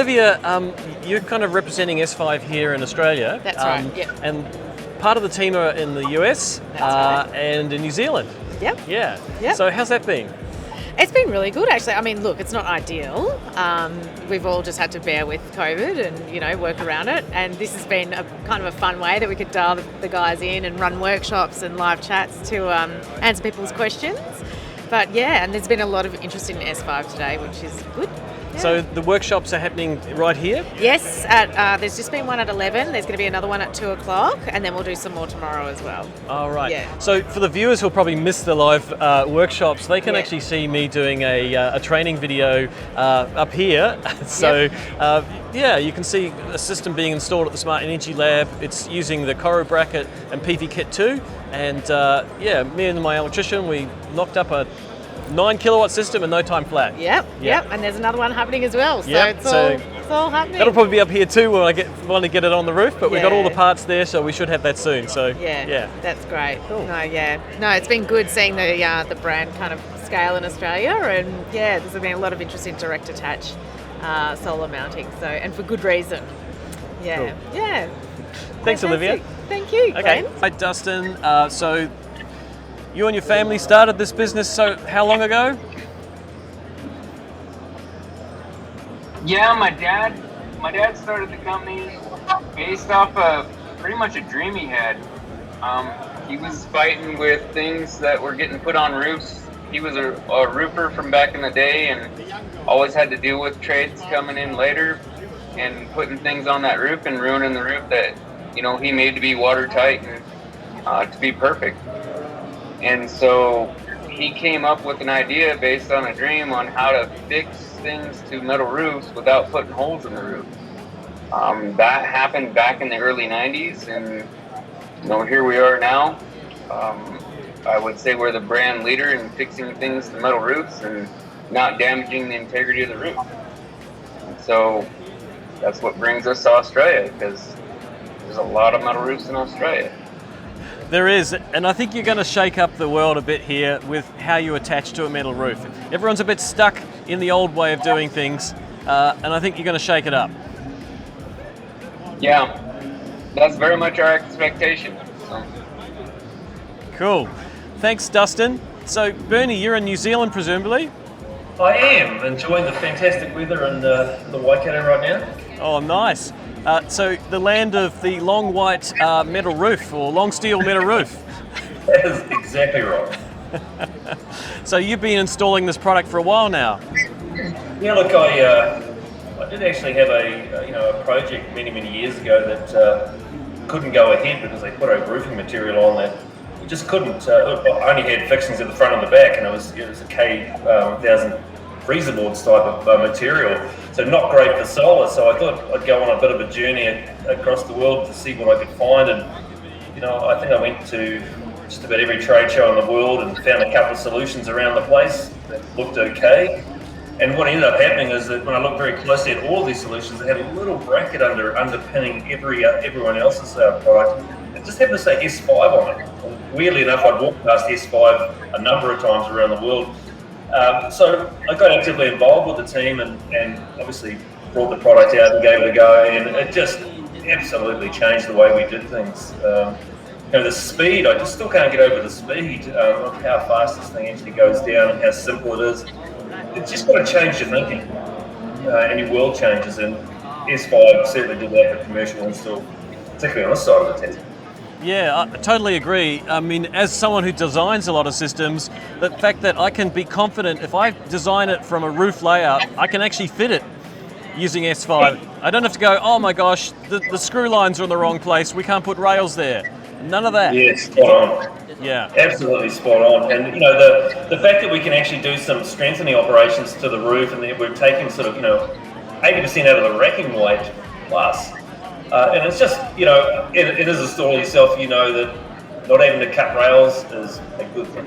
Olivia, you're kind of representing S-5 here in Australia. That's right, yep. And part of the team are in the US and in New Zealand. Yep. Yeah. Yep. So how's that been? It's been really good, actually. I mean, look, it's not ideal. We've all just had to bear with COVID and, work around it. And this has been a kind of a fun way that we could dial the guys in and run workshops and live chats to answer people's questions. But yeah, and there's been a lot of interest in S5 today, which is good. Yeah. So the workshops are happening right here? Yes, there's just been one at 11, there's going to be another one at 2 o'clock, and then we'll do some more tomorrow as well. Oh, right. Yeah. So for the viewers who'll probably miss the live workshops, they can actually see me doing a training video up here. So you can see a system being installed at the Smart Energy Lab. It's using the Coro bracket and PV Kit 2. And me and my electrician, we knocked up a 9 kilowatt system in no time flat. Yep. And there's another one happening as well. So it's all happening. That'll probably be up here too when I want to get it on the roof, but we've got all the parts there, so we should have that soon. So yeah. That's great. Cool. No, it's been good seeing the brand kind of scale in Australia, and there's been a lot of interest in direct attach solar mounting. So, and for good reason. Yeah. Cool. Yeah. Thanks, Fantastic. Olivia. Thank you. Okay. Glenn. Hi, Dustin. So you and your family started this business, so how long ago? Yeah, my dad started the company based off of pretty much a dream he had. He was fighting with things that were getting put on roofs. He was a roofer from back in the day and always had to deal with trades coming in later and putting things on that roof and ruining the roof that he made to be watertight and to be perfect. And so he came up with an idea based on a dream on how to fix things to metal roofs without putting holes in the roof. That happened back in the early 90s, and here we are now. I would say we're the brand leader in fixing things to metal roofs and not damaging the integrity of the roof. And so that's what brings us to Australia, because there's a lot of metal roofs in Australia. There is, and I think you're going to shake up the world a bit here with how you attach to a metal roof. Everyone's a bit stuck in the old way of doing things, and I think you're going to shake it up. Yeah, that's very much our expectation. So. Cool. Thanks, Dustin. So, Bernie, you're in New Zealand, presumably? I am enjoying the fantastic weather in the Waikato right now. Oh, nice. So the land of the long white metal roof, or long steel metal roof. That is exactly right. So you've been installing this product for a while now. Yeah, look, I did actually have a project many years ago that couldn't go ahead because they put a roofing material on that. You just couldn't. I only had fixings at the front and the back, and it was a K1000 freezer boards type of material. So not great for solar, so I thought I'd go on a bit of a journey across the world to see what I could find. And I think I went to just about every trade show in the world and found a couple of solutions around the place that looked okay. And what ended up happening is that when I looked very closely at all of these solutions, they had a little bracket underpinning everyone else's product. It just happened to say S5 on it. And weirdly enough, I'd walked past S5 a number of times around the world. So I got actively involved with the team and obviously brought the product out and gave it a go, and it just absolutely changed the way we did things. The speed, I just still can't get over the speed of how fast this thing actually goes down and how simple it is. It's just got to change your thinking, and your world changes, and S5 certainly did that for commercial install, particularly on this side of the test. Yeah, I totally agree. I mean, as someone who designs a lot of systems, the fact that I can be confident if I design it from a roof layout, I can actually fit it using S5. I don't have to go, oh my gosh, the screw lines are in the wrong place, we can't put rails there. None of that. Yeah, spot on. Yeah. Absolutely spot on. And the fact that we can actually do some strengthening operations to the roof, and that we're taking sort of 80% out of the racking weight plus. And it's just, it is a story yourself, that not having to cut rails is a good thing.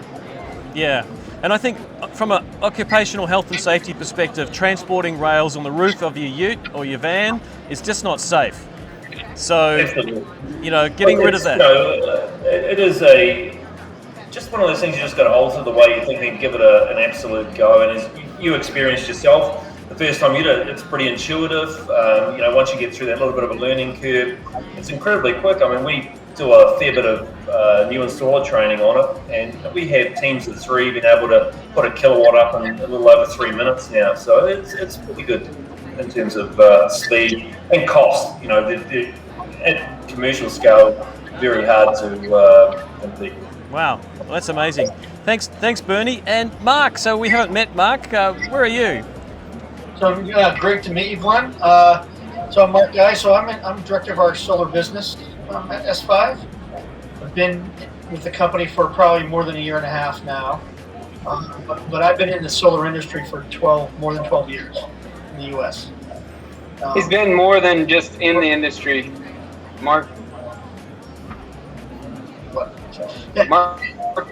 Yeah, and I think from an occupational health and safety perspective, transporting rails on the roof of your ute or your van is just not safe. So, Absolutely. Getting rid of that. It is just one of those things you just got to alter the way you think and give it an absolute go. And as you experienced yourself, the first time you do it, it's pretty intuitive. You know, once you get through that little bit of a learning curve, it's incredibly quick. I mean, we do a fair bit of new installer training on it, and we have teams of 3 being able to put a kilowatt up in a little over 3 minutes now. So it's pretty good in terms of speed and cost. You know, at commercial scale, very hard to compete. Wow, well, that's amazing. Thanks, Bernie. And Mark, so we haven't met Mark. Where are you? So great to meet you, Glenn. So I'm Mark Guy. So I'm director of our solar business at S-5. I've been with the company for probably more than a year and a half now. But I've been in the solar industry for more than 12 years in the U.S. He's been more than just in the industry, Mark. Mark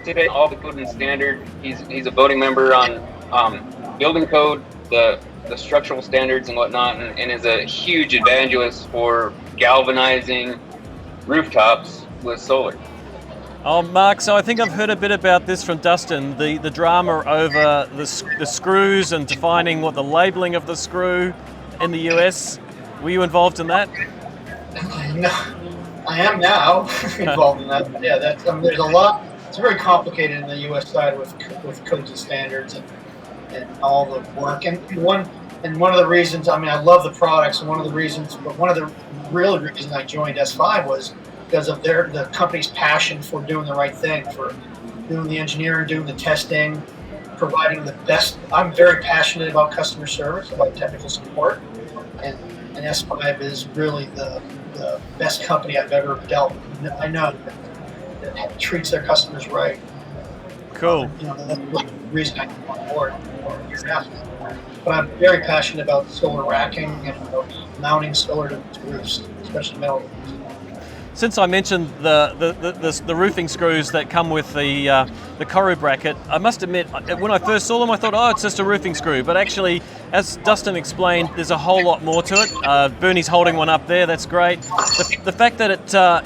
today all the code and standard. He's a voting member on building code, the structural standards and whatnot, and is a huge evangelist for galvanizing rooftops with solar. Oh, Mark, so I think I've heard a bit about this from Dustin, the drama over the screws and defining what the labeling of the screw in the US. Were you involved in that? No, I am now involved in that. Yeah, there's a lot. It's very complicated in the U.S. side with codes and standards and all the work. And one of the reasons, I mean, I love the products, and one of the real reasons I joined S5 was because of the company's passion for doing the right thing, for doing the engineering, doing the testing, providing the best. I'm very passionate about customer service, about technical support, and S5 is really the best company I've ever dealt with. I know that treats their customers right. Cool. You know, that's the reason I came on board for a year and a half. But I'm very passionate about solar racking and mounting solar to roofs, especially metal roofs. Since I mentioned the roofing screws that come with the Koru bracket, I must admit, when I first saw them, I thought, oh, it's just a roofing screw. But actually, as Dustin explained, there's a whole lot more to it. Bernie's holding one up there. That's great. The fact that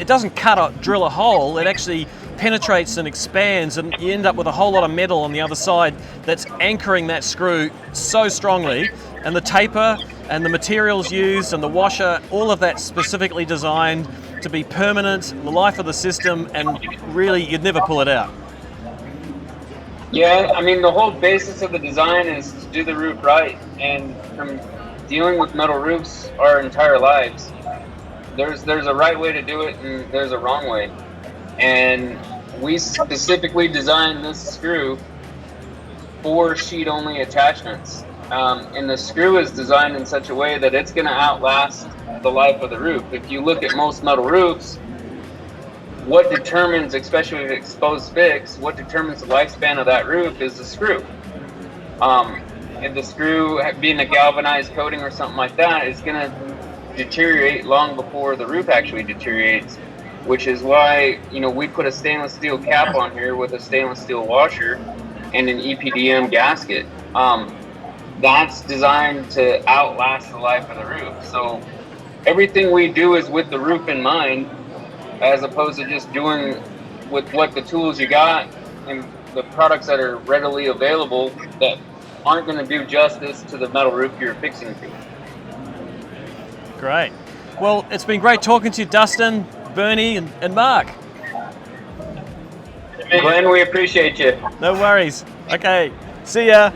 it doesn't drill a hole, it actually penetrates and expands, and you end up with a whole lot of metal on the other side that's anchoring that screw so strongly. And the taper and the materials used and the washer, all of that specifically designed to be permanent, the life of the system, and really you'd never pull it out. Yeah, I mean, the whole basis of the design is to do the roof right, and from dealing with metal roofs our entire lives, there's a right way to do it and there's a wrong way. And we specifically designed this screw for sheet-only attachments. And the screw is designed in such a way that it's going to outlast the life of the roof. If you look at most metal roofs, what determines, especially with exposed fix, what determines the lifespan of that roof is the screw. If the screw being a galvanized coating or something like that, it's going to deteriorate long before the roof actually deteriorates, which is why, you know, we put a stainless steel cap on here with a stainless steel washer and an EPDM gasket. That's designed to outlast the life of the roof. So everything we do is with the roof in mind, as opposed to just doing with what the tools you got and the products that are readily available that aren't going to do justice to the metal roof you're fixing to. Great. Well, it's been great talking to you, Dustin, Bernie, and Mark. Glenn, we appreciate you. No worries. Okay. See ya.